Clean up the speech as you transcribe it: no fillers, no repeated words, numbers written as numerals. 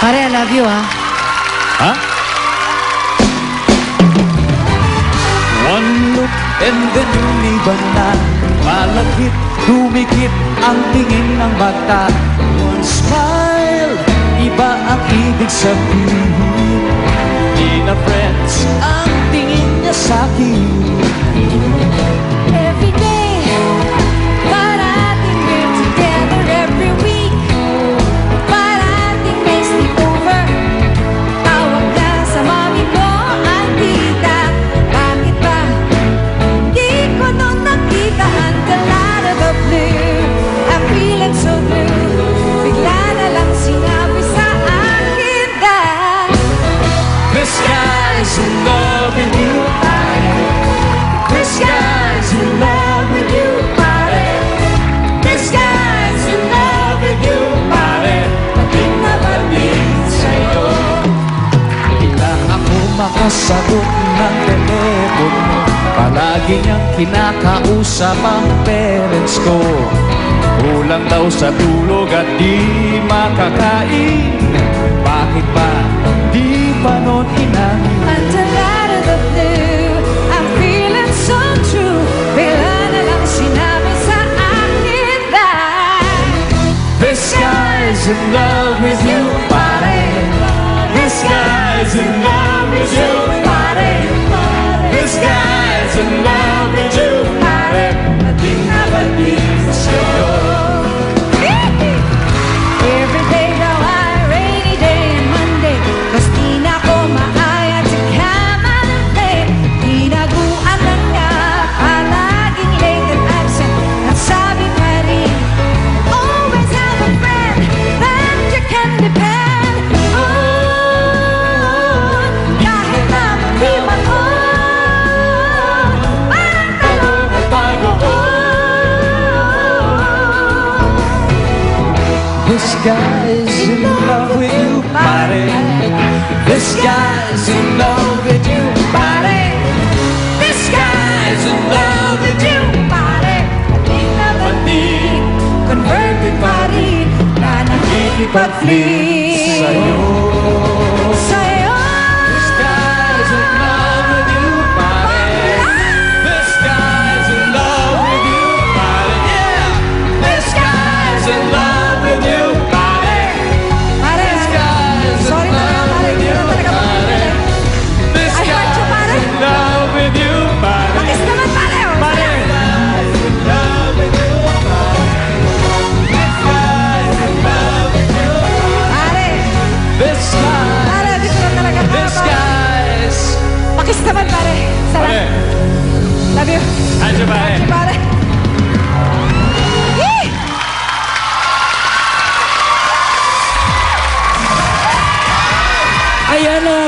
Pare, I love you, ah. Ha? One look and then lumiban na. Malapit, dumikit ang tingin ng mata. One smile, iba ang ibig sabihin. Di na friends ang tingin niya sa'kin. Every day, parating we're together every week. Parating may sleepover. Tawag ka sa mami mo, ay tita. Bakit ba? Di ko nung nakita until out of the blue. I'm feeling so blue. Bigla na lang sinabi sa akin that This guy's in love with you, this guy's in love with you, pare. This guy's in love with you, pare. Pating na pating sa'yo. Bigla ako makasagot ng telepono. Palagi niyang kinakausap ang parents ko. Kulang daw sa tulog at di makakain. Bakit ba di pa noon inamin? until out of the blue. I'm feeling so true. Bigla na lang sinabi sa akin that This guy's in love with you, pare. This guy's in love with you, pare. This guy's in love with you, pare. Pating na pating sa'yo. every day daw ay rainy day and Monday. Cause di na ko maayat sa kama ng late. Tinaguan lang niya, palaging late and absent. At sabi pa rin, always have a friend that you can depend on. Kahit na di man parang talong at pag-uon. This guy's in love with you, pare. This guy's in love with you, pare. This guy's in love with you, pare. Di na batik, converted pa rin na nakikipag-fleet Sa'yo. sa'yo. This guy's in love with you, pare. This guy's in love with you, pare. Yeah. This guy's in love with you, pare. Pare, sorry na lang, pare, hindi na talaga makikinig. This I hurt you, pare. guy's in love with you, pare. Pakis naman, pare, oh. Pare. In love with you, pare. This guy's in love with you. Pare, This guy, pare, di ko na talaga this pare. guy's. Pakis naman, pare. Pare. Salamat. Love you. Andiyan, pare. Love you, pare. Yee! Ayan na,